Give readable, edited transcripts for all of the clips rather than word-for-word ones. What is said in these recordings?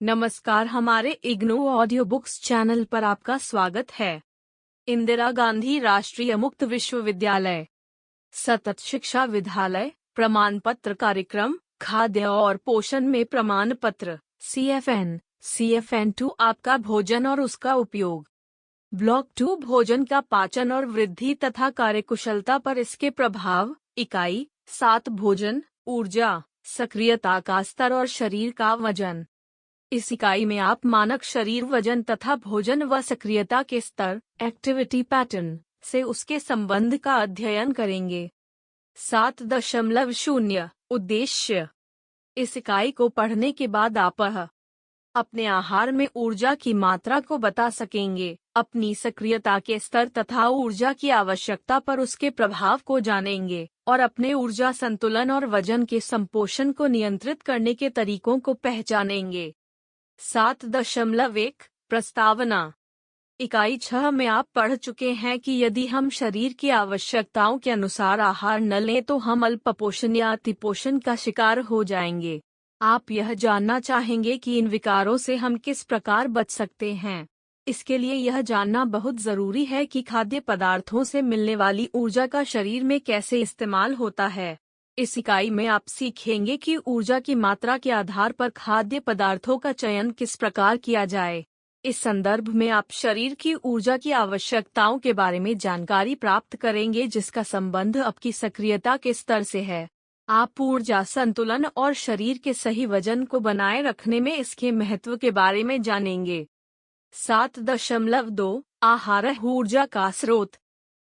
नमस्कार, हमारे IGNOU audio books channel पर आपका स्वागत है। इंदिरा गांधी राष्ट्रीय मुक्त विश्वविद्यालय सतत शिक्षा विद्यालय प्रमाण पत्र कार्यक्रम खाद्य और पोषण में प्रमाण पत्र CFN 2 आपका भोजन और उसका उपयोग। ब्लॉक 2 भोजन का पाचन और वृद्धि तथा कार्यकुशलता पर इसके प्रभाव। इकाई 7 भोजन, ऊर्जा, सक्रियता का स्तर और शरीर का वजन। इस इकाई में आप मानक शरीर वजन तथा भोजन व सक्रियता के स्तर एक्टिविटी पैटर्न से उसके संबंध का अध्ययन करेंगे। 7.0 उद्देश्य। इस इकाई को पढ़ने के बाद आप अपने आहार में ऊर्जा की मात्रा को बता सकेंगे, अपनी सक्रियता के स्तर तथा ऊर्जा की आवश्यकता पर उसके प्रभाव को जानेंगे और अपने ऊर्जा संतुलन और वजन के संपोषण को नियंत्रित करने के तरीकों को पहचानेंगे। 7.1 प्रस्तावना। इकाई 6 में आप पढ़ चुके हैं कि यदि हम शरीर की आवश्यकताओं के अनुसार आहार न लें तो हम अल्पपोषण या अतिपोषण का शिकार हो जाएंगे। आप यह जानना चाहेंगे कि इन विकारों से हम किस प्रकार बच सकते हैं। इसके लिए यह जानना बहुत जरूरी है कि खाद्य पदार्थों से मिलने वाली ऊर्जा का शरीर में कैसे इस्तेमाल होता है। इस इकाई में आप सीखेंगे कि ऊर्जा की मात्रा के आधार पर खाद्य पदार्थों का चयन किस प्रकार किया जाए। इस संदर्भ में आप शरीर की ऊर्जा की आवश्यकताओं के बारे में जानकारी प्राप्त करेंगे, जिसका संबंध आपकी सक्रियता के स्तर से है। आप ऊर्जा संतुलन और शरीर के सही वजन को बनाए रखने में इसके महत्व के बारे में जानेंगे। 7.2 आहार ऊर्जा का स्रोत।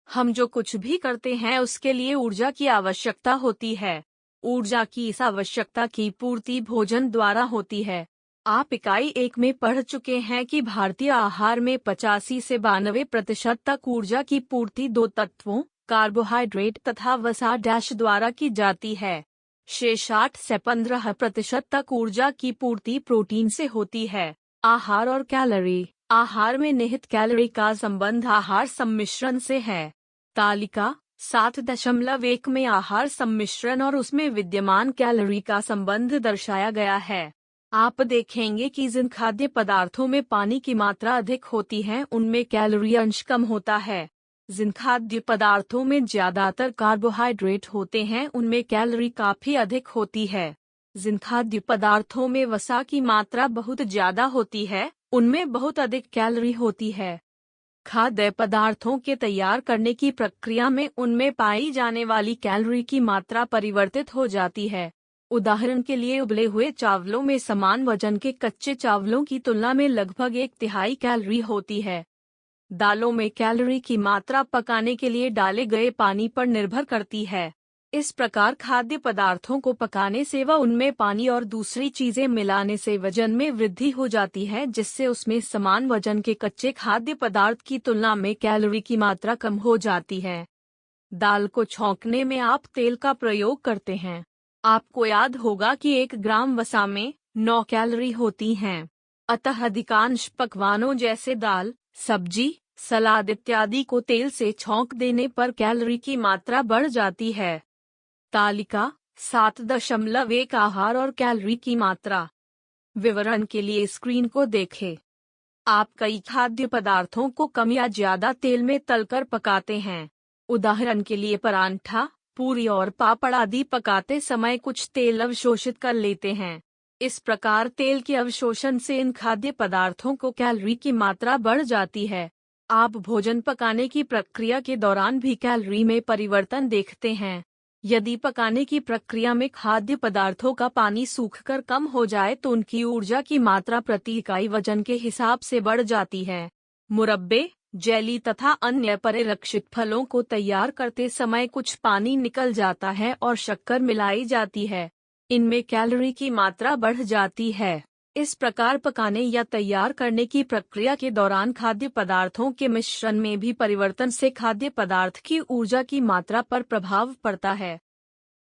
हम जो कुछ भी करते हैं उसके लिए ऊर्जा की आवश्यकता होती है। ऊर्जा की इस आवश्यकता की पूर्ति भोजन द्वारा होती है। आप इकाई 1 में पढ़ चुके हैं कि भारतीय आहार में 85 से 92% तक ऊर्जा की पूर्ति 2 तत्वों कार्बोहाइड्रेट तथा वसा डैश द्वारा की जाती है। शेष 8 से 15% तक ऊर्जा की पूर्ति प्रोटीन से होती है। आहार और कैलोरी। आहार में निहित कैलोरी का संबंध आहार सम्मिश्रण से है। तालिका 7.1 में आहार सम्मिश्रण और उसमें विद्यमान कैलोरी का संबंध दर्शाया गया है। आप देखेंगे कि जिन खाद्य पदार्थों में पानी की मात्रा अधिक होती है उनमें कैलोरी अंश कम होता है। जिन खाद्य पदार्थों में ज्यादातर कार्बोहाइड्रेट होते हैं उनमें कैलोरी काफी अधिक होती है। जिन खाद्य पदार्थों में वसा की मात्रा बहुत ज्यादा होती है उनमें बहुत अधिक कैलोरी होती है। खाद्य पदार्थों के तैयार करने की प्रक्रिया में उनमें पाई जाने वाली कैलोरी की मात्रा परिवर्तित हो जाती है। उदाहरण के लिए उबले हुए चावलों में समान वजन के कच्चे चावलों की तुलना में लगभग 1/3 कैलोरी होती है। दालों में कैलोरी की मात्रा पकाने के लिए डाले गए पानी पर निर्भर करती है। इस प्रकार खाद्य पदार्थों को पकाने से व उनमें पानी और दूसरी चीजें मिलाने से वजन में वृद्धि हो जाती है, जिससे उसमें समान वजन के कच्चे खाद्य पदार्थ की तुलना में कैलोरी की मात्रा कम हो जाती है। दाल को छौंकने में आप तेल का प्रयोग करते हैं। आपको याद होगा कि 1 ग्राम वसा में 9 कैलोरी होती हैं। अतः अधिकांश पकवानों जैसे दाल, सब्जी, सलाद इत्यादि को तेल से छौंक देने पर कैलोरी की मात्रा बढ़ जाती है। तालिका 7.1 आहार और कैलोरी की मात्रा। विवरण के लिए स्क्रीन को देखें। आप कई खाद्य पदार्थों को कम या ज्यादा तेल में तलकर पकाते हैं। उदाहरण के लिए परांठा, पूरी और पापड़ आदि पकाते समय कुछ तेल अवशोषित कर लेते हैं। इस प्रकार तेल के अवशोषण से इन खाद्य पदार्थों को कैलोरी की मात्रा बढ़ जाती है। आप भोजन पकाने की प्रक्रिया के दौरान भी कैलोरी में परिवर्तन देखते हैं। यदि पकाने की प्रक्रिया में खाद्य पदार्थों का पानी सूखकर कम हो जाए तो उनकी ऊर्जा की मात्रा प्रति इकाई वजन के हिसाब से बढ़ जाती है। मुरब्बे, जेली तथा अन्य परिरक्षित फलों को तैयार करते समय कुछ पानी निकल जाता है और शक्कर मिलाई जाती है। इनमें कैलोरी की मात्रा बढ़ जाती है। इस प्रकार पकाने या तैयार करने की प्रक्रिया के दौरान खाद्य पदार्थों के मिश्रण में भी परिवर्तन से खाद्य पदार्थ की ऊर्जा की मात्रा पर प्रभाव पड़ता है।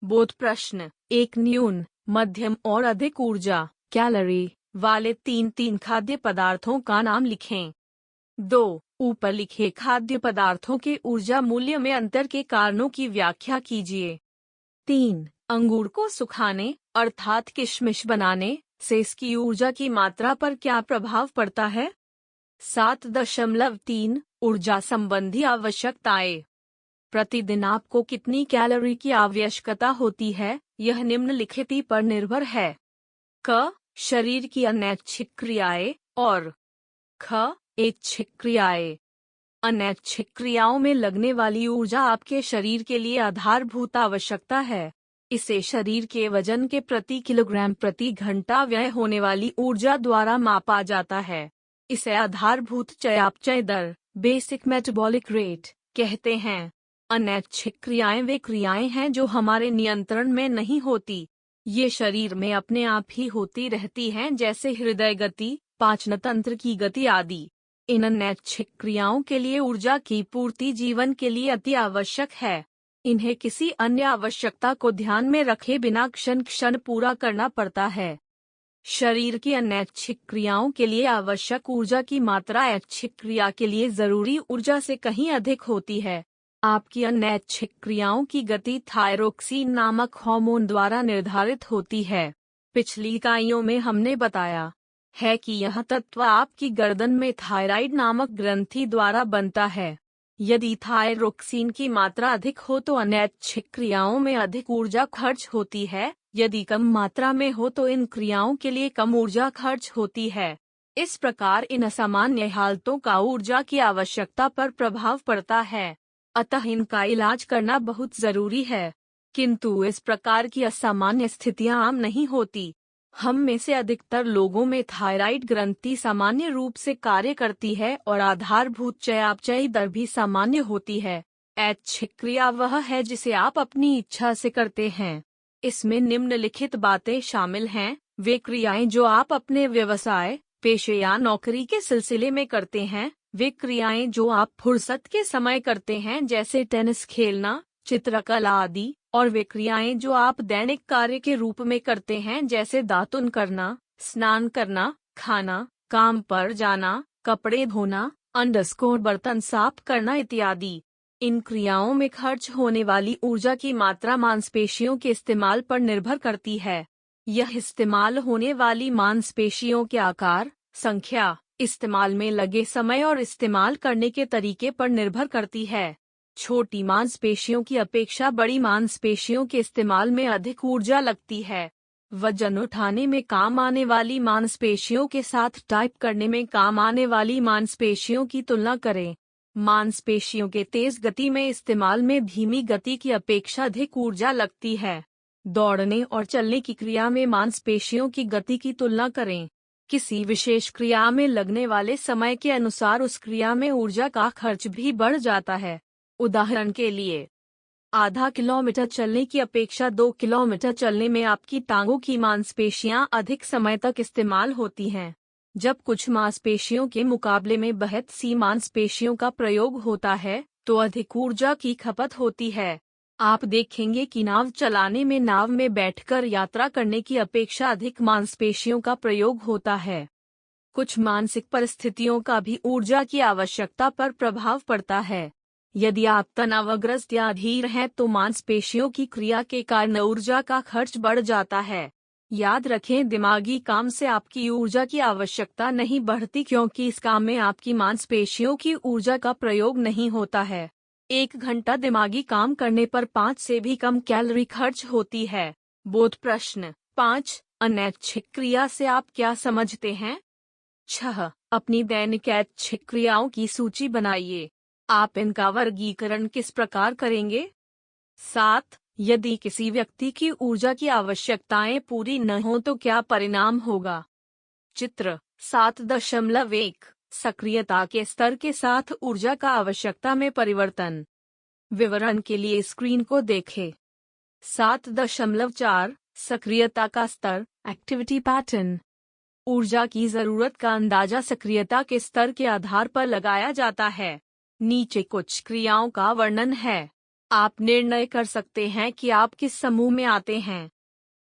बोध प्रश्न। 1 न्यून, मध्यम और अधिक ऊर्जा कैलोरी वाले 3 खाद्य पदार्थों का नाम लिखें। 2 ऊपर लिखे खाद्य पदार्थों के ऊर्जा मूल्य में अंतर के कारणों की व्याख्या कीजिए। 3 अंगूर को सुखाने अर्थात किशमिश बनाने से इसकी ऊर्जा की मात्रा पर क्या प्रभाव पड़ता है? 7.3 ऊर्जा संबंधी आवश्यकताएं। प्रतिदिन आपको कितनी कैलोरी की आवश्यकता होती है, यह निम्नलिखित पर निर्भर है। क. शरीर की अनैच्छिक क्रियाएं और ख. ऐच्छिक क्रियाएं। अनैच्छिक क्रियाओं में लगने वाली ऊर्जा आपके शरीर के लिए आधारभूत आवश्यकता है। इसे शरीर के वजन के प्रति किलोग्राम प्रति घंटा व्यय होने वाली ऊर्जा द्वारा मापा जाता है। इसे आधारभूत चयापचय दर, बेसिक मेटाबॉलिक रेट कहते हैं। अनैच्छिक क्रियाएं वे क्रियाएं हैं जो हमारे नियंत्रण में नहीं होती। ये शरीर में अपने आप ही होती रहती हैं, जैसे हृदय गति, पाचन तंत्र की गति आदि। इन अनैच्छिक क्रियाओं के लिए ऊर्जा की पूर्ति जीवन के लिए अति आवश्यक है। इन्हें किसी अन्य आवश्यकता को ध्यान में रखे बिना क्षण क्षण पूरा करना पड़ता है। शरीर की अनैच्छिक क्रियाओं के लिए आवश्यक ऊर्जा की मात्रा ऐच्छिक क्रिया के लिए जरूरी ऊर्जा से कहीं अधिक होती है। आपकी अनैच्छिक क्रियाओं की गति थायरोक्सिन नामक हार्मोन द्वारा निर्धारित होती है। पिछली इकाइयों में हमने बताया है कि यह तत्व आपकी गर्दन में थायराइड नामक ग्रंथि द्वारा बनता है। यदि थायरोक्सिन की मात्रा अधिक हो तो अनैच्छिक क्रियाओं में अधिक ऊर्जा खर्च होती है, यदि कम मात्रा में हो तो इन क्रियाओं के लिए कम ऊर्जा खर्च होती है। इस प्रकार इन असामान्य हालतों का ऊर्जा की आवश्यकता पर प्रभाव पड़ता है, अतः इनका इलाज करना बहुत जरूरी है। किंतु इस प्रकार की असामान्य स्थितियां आम नहीं होती। हम में से अधिकतर लोगों में थायराइड ग्रंथि सामान्य रूप से कार्य करती है और आधारभूत चयापचय दर भी सामान्य होती है। ऐच्छिक क्रिया वह है जिसे आप अपनी इच्छा से करते हैं। इसमें निम्नलिखित बातें शामिल हैं। वे क्रियाएं जो आप अपने व्यवसाय, पेशे या नौकरी के सिलसिले में करते हैं। वे क्रियाएं जो आप फुर्सत के समय करते हैं, जैसे टेनिस खेलना, चित्रकला आदि। और वे क्रियाएं जो आप दैनिक कार्य के रूप में करते हैं, जैसे दातुन करना, स्नान करना, खाना, काम पर जाना, कपड़े धोना, बर्तन साफ करना इत्यादि। इन क्रियाओं में खर्च होने वाली ऊर्जा की मात्रा मांसपेशियों के इस्तेमाल पर निर्भर करती है। यह इस्तेमाल होने वाली मांसपेशियों के आकार, संख्या, इस्तेमाल में लगे समय और इस्तेमाल करने के तरीके पर निर्भर करती है। छोटी मांसपेशियों की अपेक्षा बड़ी मांसपेशियों के इस्तेमाल में अधिक ऊर्जा लगती है। वजन उठाने में काम आने वाली मांसपेशियों के साथ टाइप करने में काम आने वाली मांसपेशियों की तुलना करें। मांसपेशियों के तेज गति में इस्तेमाल में धीमी गति की अपेक्षा अधिक ऊर्जा लगती है। दौड़ने और चलने की क्रिया में मांसपेशियों की गति की तुलना करें। किसी विशेष क्रिया में लगने वाले समय के अनुसार उस क्रिया में ऊर्जा का खर्च भी बढ़ जाता है। उदाहरण के लिए, आधा किलोमीटर चलने की अपेक्षा 2 किलोमीटर चलने में आपकी टांगों की मांसपेशियां अधिक समय तक इस्तेमाल होती हैं। जब कुछ मांसपेशियों के मुकाबले में बहुत सी मांसपेशियों का प्रयोग होता है, तो अधिक ऊर्जा की खपत होती है। आप देखेंगे कि नाव चलाने में नाव में बैठकर यात्रा करने की अपेक्षा अधिक मांसपेशियों का प्रयोग होता है। कुछ मानसिक परिस्थितियों का भी ऊर्जा की आवश्यकता पर प्रभाव पड़ता है। यदि आप तनावग्रस्त या अधीर हैं तो मांसपेशियों की क्रिया के कारण ऊर्जा का खर्च बढ़ जाता है। याद रखें, दिमागी काम से आपकी ऊर्जा की आवश्यकता नहीं बढ़ती, क्योंकि इस काम में आपकी मांसपेशियों की ऊर्जा का प्रयोग नहीं होता है। 1 घंटा दिमागी काम करने पर 5 से भी कम कैलोरी खर्च होती है। बोध प्रश्न 5, अनैच्छिक क्रिया से आप क्या समझते हैं? 6, अपनी दैनिक ऐच्छिक क्रियाओं की सूची बनाइए। आप इनका वर्गीकरण किस प्रकार करेंगे? 7, यदि किसी व्यक्ति की ऊर्जा की आवश्यकताएं पूरी न हो तो क्या परिणाम होगा? चित्र 7.1, सक्रियता के स्तर के साथ ऊर्जा का आवश्यकता में परिवर्तन। विवरण के लिए स्क्रीन को देखें। 7.4, सक्रियता का स्तर, एक्टिविटी पैटर्न। ऊर्जा की जरूरत का अंदाजा सक्रियता के स्तर के आधार पर लगाया जाता है। नीचे कुछ क्रियाओं का वर्णन है। आप निर्णय कर सकते हैं कि आप किस समूह में आते हैं।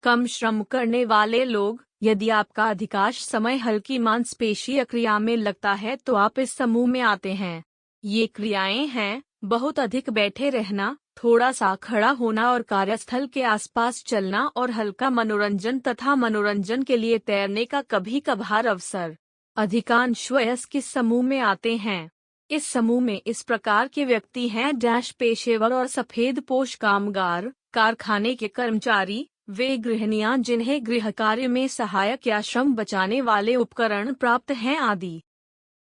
कम श्रम करने वाले लोग, यदि आपका अधिकांश समय हल्की मांसपेशीय क्रिया में लगता है तो आप इस समूह में आते हैं। ये क्रियाएं हैं: बहुत अधिक बैठे रहना, थोड़ा सा खड़ा होना और कार्यस्थल के आसपास चलना और हल्का मनोरंजन तथा मनोरंजन के लिए तैरने का कभी कभार अवसर। अधिकांश वयस्क इस समूह में आते हैं। इस समूह में इस प्रकार के व्यक्ति हैं डैश पेशेवर और सफेद पोश कामगार, कारखाने के कर्मचारी, वे गृहिणियां जिन्हें गृह कार्य में सहायक या श्रम बचाने वाले उपकरण प्राप्त हैं आदि।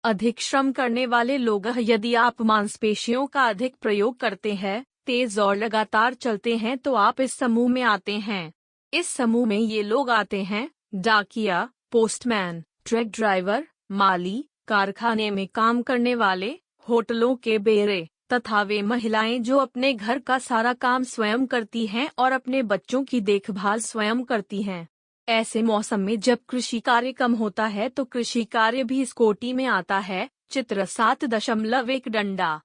अधिक श्रम करने वाले लोग। यदि आप मांसपेशियों का अधिक प्रयोग करते हैं, तेज और लगातार चलते हैं तो आप इस समूह में आते हैं। इस समूह में ये लोग आते हैं: डाकिया, पोस्टमैन, ट्रक ड्राइवर, माली, कारखाने में काम करने वाले, होटलों के बेरे तथा वे महिलाएं जो अपने घर का सारा काम स्वयं करती हैं और अपने बच्चों की देखभाल स्वयं करती हैं। ऐसे मौसम में जब कृषि कार्य कम होता है तो कृषि कार्य भी इस कोटि में आता है। चित्र 7.1 डंडा।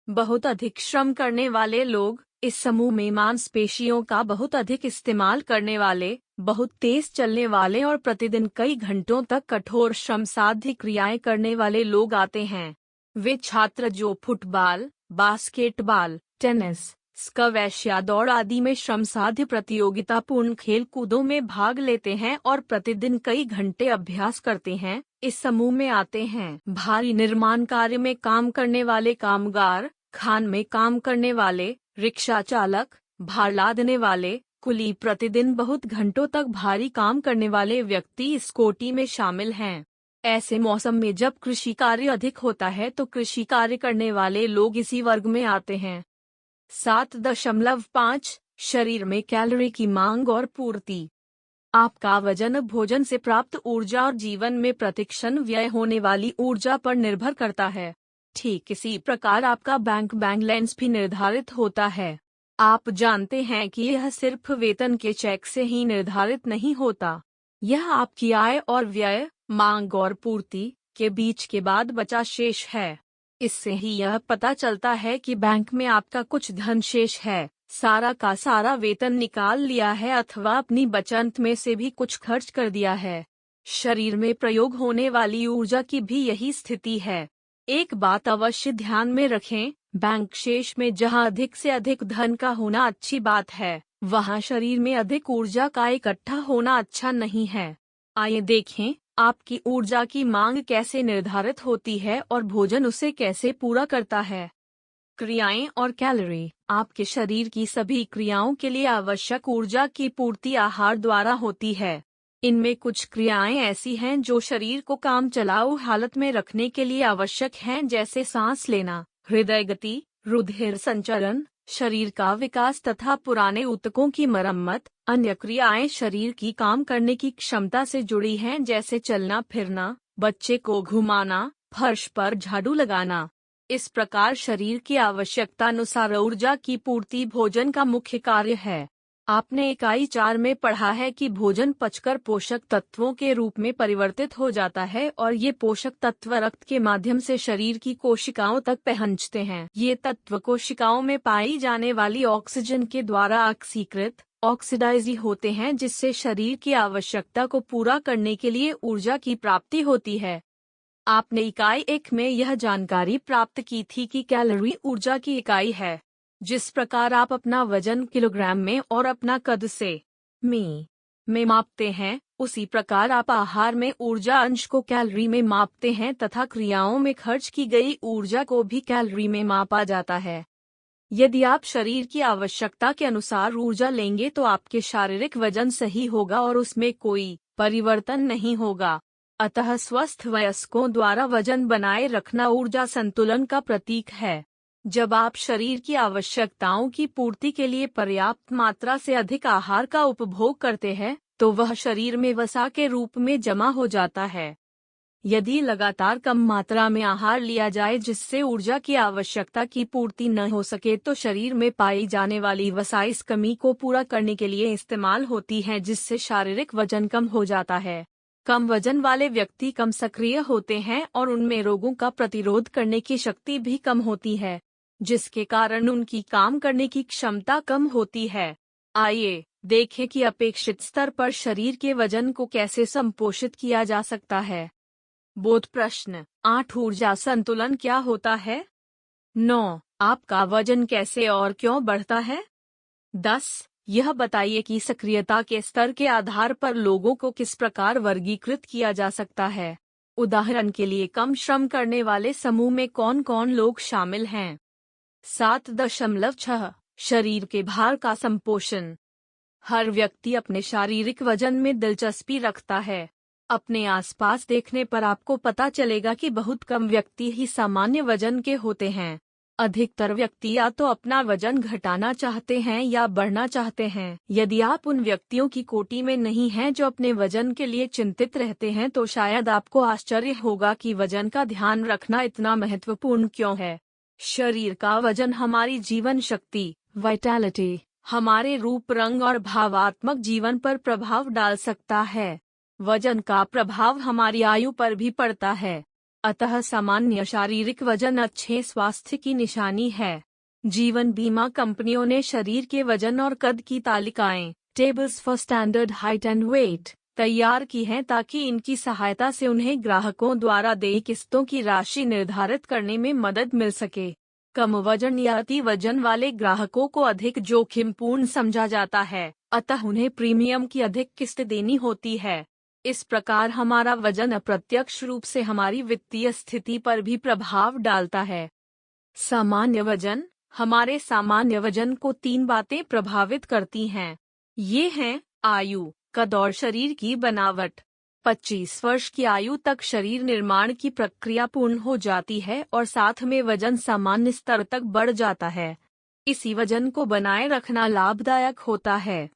बहुत अधिक श्रम करने वाले लोग। इस समूह में मांसपेशियों का बहुत अधिक इस्तेमाल करने वाले, बहुत तेज चलने वाले और प्रतिदिन कई घंटों तक कठोर श्रम साध्य क्रियाएं करने वाले लोग आते हैं। वे छात्र जो फुटबॉल, बास्केटबॉल, टेनिस, स्क्वैश या दौड़ आदि में श्रम साध्य प्रतियोगितापूर्ण खेल कूदों में भाग लेते हैं और प्रतिदिन कई घंटे अभ्यास करते हैं, इस समूह में आते हैं। भारी निर्माण कार्य में काम करने वाले कामगार, खान में काम करने वाले, रिक्शा चालक, भार लादने वाले, कुली, प्रतिदिन बहुत घंटों तक भारी काम करने वाले व्यक्ति इस कोटि में शामिल हैं। ऐसे मौसम में जब कृषि कार्य अधिक होता है तो कृषि कार्य करने वाले लोग इसी वर्ग में आते हैं। 7.5 शरीर में कैलोरी की मांग और पूर्ति। आपका वजन भोजन से प्राप्त ऊर्जा और जीवन में प्रतिक्षण व्यय होने वाली ऊर्जा पर निर्भर करता है। ठीक इसी प्रकार आपका बैंक बैलेंस भी निर्धारित होता है। आप जानते हैं कि यह सिर्फ वेतन के चेक से ही निर्धारित नहीं होता। यह आपकी आय और व्यय, मांग और पूर्ति के बीच के बाद बचा शेष है। इससे ही यह पता चलता है कि बैंक में आपका कुछ धन शेष है, सारा का सारा वेतन निकाल लिया है अथवा अपनी बचत में से भी कुछ खर्च कर दिया है। शरीर में प्रयोग होने वाली ऊर्जा की भी यही स्थिति है। एक बात अवश्य ध्यान में रखें, बैंक शेष में जहां अधिक से अधिक धन का होना अच्छी बात है, वहां शरीर में अधिक ऊर्जा का इकट्ठा होना अच्छा नहीं है। आइए देखें आपकी ऊर्जा की मांग कैसे निर्धारित होती है और भोजन उसे कैसे पूरा करता है। क्रियाएं और कैलोरी। आपके शरीर की सभी क्रियाओं के लिए आवश्यक ऊर्जा की पूर्ति आहार द्वारा होती है। इनमें कुछ क्रियाएं ऐसी हैं जो शरीर को काम चलाऊ हालत में रखने के लिए आवश्यक हैं, जैसे सांस लेना, हृदय गति, रुधिर संचरण, शरीर का विकास तथा पुराने ऊतकों की मरम्मत। अन्य क्रियाएं शरीर की काम करने की क्षमता से जुड़ी हैं, जैसे चलना फिरना, बच्चे को घुमाना, फर्श पर झाड़ू लगाना। इस प्रकार शरीर की आवश्यकता अनुसार ऊर्जा की पूर्ति भोजन का मुख्य कार्य है। आपने इकाई 4 में पढ़ा है कि भोजन पचकर पोषक तत्वों के रूप में परिवर्तित हो जाता है और ये पोषक तत्व रक्त के माध्यम से शरीर की कोशिकाओं तक पहुंचते हैं। ये तत्व कोशिकाओं में पाई जाने वाली ऑक्सीजन के द्वारा ऑक्सीकृत ऑक्सीडाइज होते हैं, जिससे शरीर की आवश्यकता को पूरा करने के लिए ऊर्जा की प्राप्ति होती है। आपने इकाई 1 में यह जानकारी प्राप्त की थी कि कैलोरी ऊर्जा की इकाई है। जिस प्रकार आप अपना वजन किलोग्राम में और अपना कद सेमी में मापते हैं, उसी प्रकार आप आहार में ऊर्जा अंश को कैलोरी में मापते हैं तथा क्रियाओं में खर्च की गई ऊर्जा को भी कैलोरी में मापा जाता है। यदि आप शरीर की आवश्यकता के अनुसार ऊर्जा लेंगे तो आपके शारीरिक वजन सही होगा और उसमें कोई परिवर्तन नहीं होगा। अतः स्वस्थ वयस्कों द्वारा वजन बनाए रखना ऊर्जा संतुलन का प्रतीक है। जब आप शरीर की आवश्यकताओं की पूर्ति के लिए पर्याप्त मात्रा से अधिक आहार का उपभोग करते हैं, तो वह शरीर में वसा के रूप में जमा हो जाता है। यदि लगातार कम मात्रा में आहार लिया जाए जिससे ऊर्जा की आवश्यकता की पूर्ति न हो सके, तो शरीर में पाई जाने वाली वसा इस कमी को पूरा करने के लिए इस्तेमाल होती है, जिससे शारीरिक वजन कम हो जाता है। कम वजन वाले व्यक्ति कम सक्रिय होते हैं और उनमें रोगों का प्रतिरोध करने की शक्ति भी कम होती है, जिसके कारण उनकी काम करने की क्षमता कम होती है। आइए देखें कि अपेक्षित स्तर पर शरीर के वजन को कैसे संपोषित किया जा सकता है। बोध प्रश्न 8 ऊर्जा संतुलन क्या होता है? 9 आपका वजन कैसे और क्यों बढ़ता है? 10. यह बताइए कि सक्रियता के स्तर के आधार पर लोगों को किस प्रकार वर्गीकृत किया जा सकता है। उदाहरण के लिए कम श्रम करने वाले समूह में कौन कौन लोग शामिल हैं? 7.6. शरीर के भार का संपोषण। हर व्यक्ति अपने शारीरिक वजन में दिलचस्पी रखता है। अपने आसपास देखने पर आपको पता चलेगा कि बहुत कम व्यक्ति ही सामान्य वजन के होते हैं। अधिकतर व्यक्ति या तो अपना वजन घटाना चाहते हैं या बढ़ना चाहते हैं। यदि आप उन व्यक्तियों की कोटि में नहीं हैं जो अपने वजन के लिए चिंतित रहते हैं तो शायद आपको आश्चर्य होगा कि वजन का ध्यान रखना इतना महत्वपूर्ण क्यों है। शरीर का वजन हमारी जीवन शक्ति, वाइटैलिटी, हमारे रूप रंग और भावात्मक जीवन पर प्रभाव डाल सकता है। वजन का प्रभाव हमारी आयु पर भी पड़ता है। अतः सामान्य शारीरिक वजन अच्छे स्वास्थ्य की निशानी है। जीवन बीमा कंपनियों ने शरीर के वजन और कद की तालिकाएं, tables for standard height and weight, तैयार की हैं ताकि इनकी सहायता से उन्हें ग्राहकों द्वारा देय किस्तों की राशि निर्धारित करने में मदद मिल सके। कम वजन या अति वजन वाले ग्राहकों को अधिक जोखिमपूर्ण समझा जाता है, अतः उन्हें प्रीमियम की अधिक किस्त देनी होती है। इस प्रकार हमारा वजन अप्रत्यक्ष रूप से हमारी वित्तीय स्थिति पर भी प्रभाव डालता है। सामान्य वजन। हमारे सामान्य वजन को 3 बातें प्रभावित करती हैं। ये हैं आयु, कद और शरीर की बनावट। 25 वर्ष की आयु तक शरीर निर्माण की प्रक्रिया पूर्ण हो जाती है और साथ में वजन सामान्य स्तर तक बढ़ जाता है। इसी वजन को बनाए रखना लाभदायक होता है।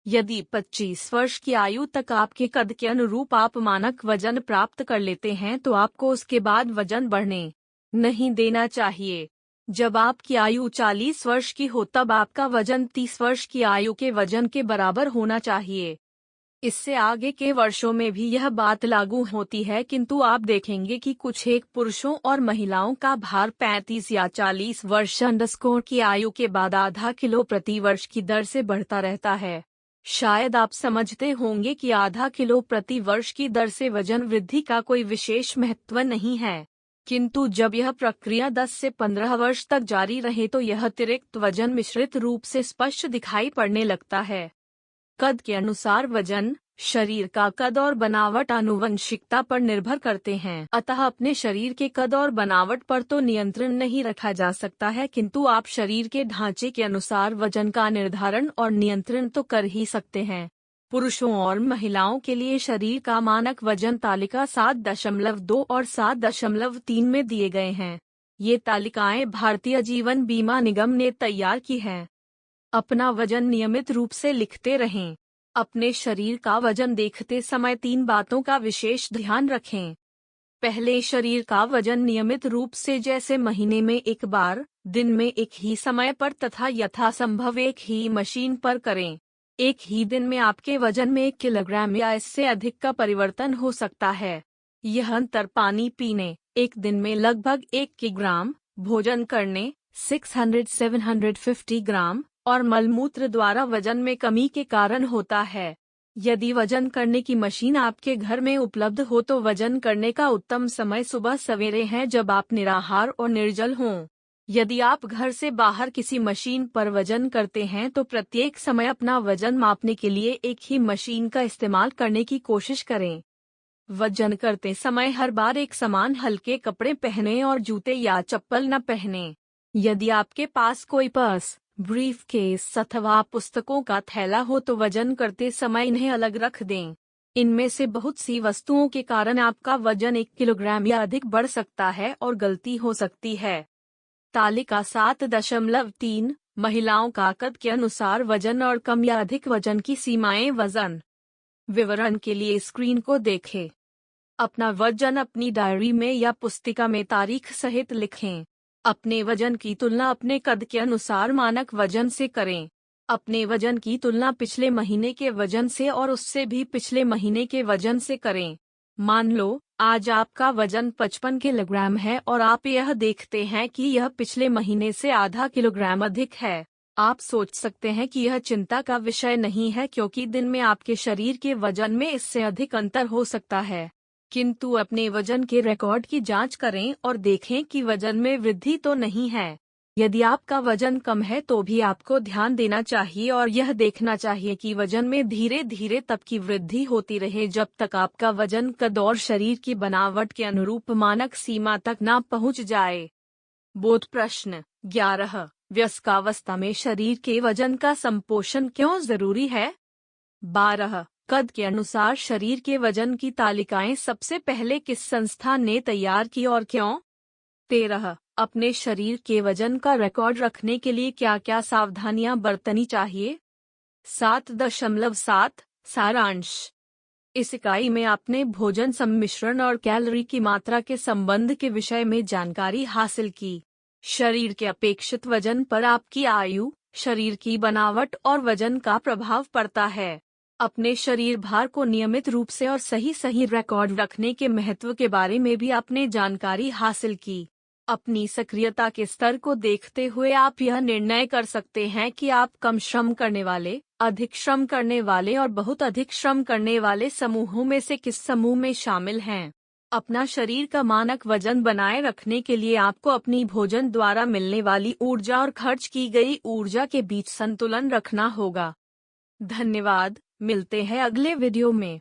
यदि 25 वर्ष की आयु तक आपके कद के अनुरूप आप मानक वजन प्राप्त कर लेते हैं तो आपको उसके बाद वजन बढ़ने नहीं देना चाहिए। जब आपकी आयु 40 वर्ष की हो तब आपका वजन 30 वर्ष की आयु के वजन के बराबर होना चाहिए। इससे आगे के वर्षों में भी यह बात लागू होती है, किंतु आप देखेंगे कि कुछ एक पुरुषों और महिलाओं का भार 35 या 40 वर्ष की आयु के बाद आधा किलो प्रति वर्ष की दर से बढ़ता रहता है। शायद आप समझते होंगे कि आधा किलो प्रति वर्ष की दर से वजन वृद्धि का कोई विशेष महत्व नहीं है, किंतु जब यह प्रक्रिया 10 से 15 वर्ष तक जारी रहे तो यह अतिरिक्त वजन मिश्रित रूप से स्पष्ट दिखाई पड़ने लगता है। कद के अनुसार वजन। शरीर का कद और बनावट आनुवंशिकता पर निर्भर करते हैं, अतः अपने शरीर के कद और बनावट पर तो नियंत्रण नहीं रखा जा सकता है, किंतु आप शरीर के ढांचे के अनुसार वजन का निर्धारण और नियंत्रण तो कर ही सकते हैं। पुरुषों और महिलाओं के लिए शरीर का मानक वजन तालिका 7.2 और 7.3 में दिए गए हैं। ये तालिकाएं भारतीय जीवन बीमा निगम ने तैयार की हैं। अपना वजन नियमित रूप से लिखते रहें। अपने शरीर का वजन देखते समय 3 बातों का विशेष ध्यान रखें। पहले, शरीर का वजन नियमित रूप से जैसे महीने में एक बार, दिन में एक ही समय पर तथा यथासंभव एक ही मशीन पर करें। एक ही दिन में आपके वजन में 1 किलोग्राम या इससे अधिक का परिवर्तन हो सकता है। यह अंतर पानी पीने, एक दिन में लगभग 1 किलोग्राम, भोजन करने 600-750 ग्राम और मलमूत्र द्वारा वजन में कमी के कारण होता है। यदि वजन करने की मशीन आपके घर में उपलब्ध हो तो वजन करने का उत्तम समय सुबह सवेरे है जब आप निराहार और निर्जल हों। यदि आप घर से बाहर किसी मशीन पर वजन करते हैं तो प्रत्येक समय अपना वजन मापने के लिए एक ही मशीन का इस्तेमाल करने की कोशिश करें। वजन करते समय हर बार एक समान हल्के कपड़े पहनें और जूते या चप्पल न पहनें। यदि आपके पास कोई पर्स, ब्रीफ केस अथवा पुस्तकों का थैला हो तो वजन करते समय इन्हें अलग रख दें। इनमें से बहुत सी वस्तुओं के कारण आपका वजन 1 किलोग्राम या अधिक बढ़ सकता है और गलती हो सकती है। तालिका 7.3 महिलाओं का कद के अनुसार वजन और कम या अधिक वजन की सीमाएं। वजन विवरण के लिए स्क्रीन को देखें। अपना वजन अपनी डायरी में या पुस्तिका में तारीख सहित लिखें। अपने वजन की तुलना अपने कद के अनुसार मानक वजन से करें। अपने वजन की तुलना पिछले महीने के वजन से और उससे भी पिछले महीने के वजन से करें। मान लो आज आपका वजन 55 किलोग्राम है और आप यह देखते हैं कि यह पिछले महीने से आधा किलोग्राम अधिक है। आप सोच सकते हैं कि यह चिंता का विषय नहीं है क्योंकि दिन में आपके शरीर के वजन में इससे अधिक अंतर हो सकता है, किंतु अपने वजन के रिकॉर्ड की जांच करें और देखें कि वजन में वृद्धि तो नहीं है। यदि आपका वजन कम है तो भी आपको ध्यान देना चाहिए और यह देखना चाहिए कि वजन में धीरे धीरे तब की वृद्धि होती रहे जब तक आपका वजन कद और शरीर की बनावट के अनुरूप मानक सीमा तक ना पहुंच जाए। बोध प्रश्न 11। वयस्कावस्था में शरीर के वजन का संपोषण क्यों जरूरी है? 12। कद के अनुसार शरीर के वजन की तालिकाएं सबसे पहले किस संस्था ने तैयार की और क्यों? 13। अपने शरीर के वजन का रिकॉर्ड रखने के लिए क्या क्या सावधानियां बरतनी चाहिए? 7.7 सारांश। इस इकाई में आपने भोजन सम्मिश्रण और कैलोरी की मात्रा के संबंध के विषय में जानकारी हासिल की। शरीर के अपेक्षित वजन पर आपकी आयु, शरीर की बनावट और वजन का प्रभाव पड़ता है। अपने शरीर भार को नियमित रूप से और सही रिकॉर्ड रखने के महत्व के बारे में भी आपने जानकारी हासिल की। अपनी सक्रियता के स्तर को देखते हुए आप यह निर्णय कर सकते हैं कि आप कम श्रम करने वाले, अधिक श्रम करने वाले और बहुत अधिक श्रम करने वाले समूहों में से किस समूह में शामिल हैं। अपना शरीर का मानक वजन बनाए रखने के लिए आपको अपनी भोजन द्वारा मिलने वाली ऊर्जा और खर्च की गई ऊर्जा के बीच संतुलन रखना होगा। धन्यवाद, मिलते हैं अगले वीडियो में।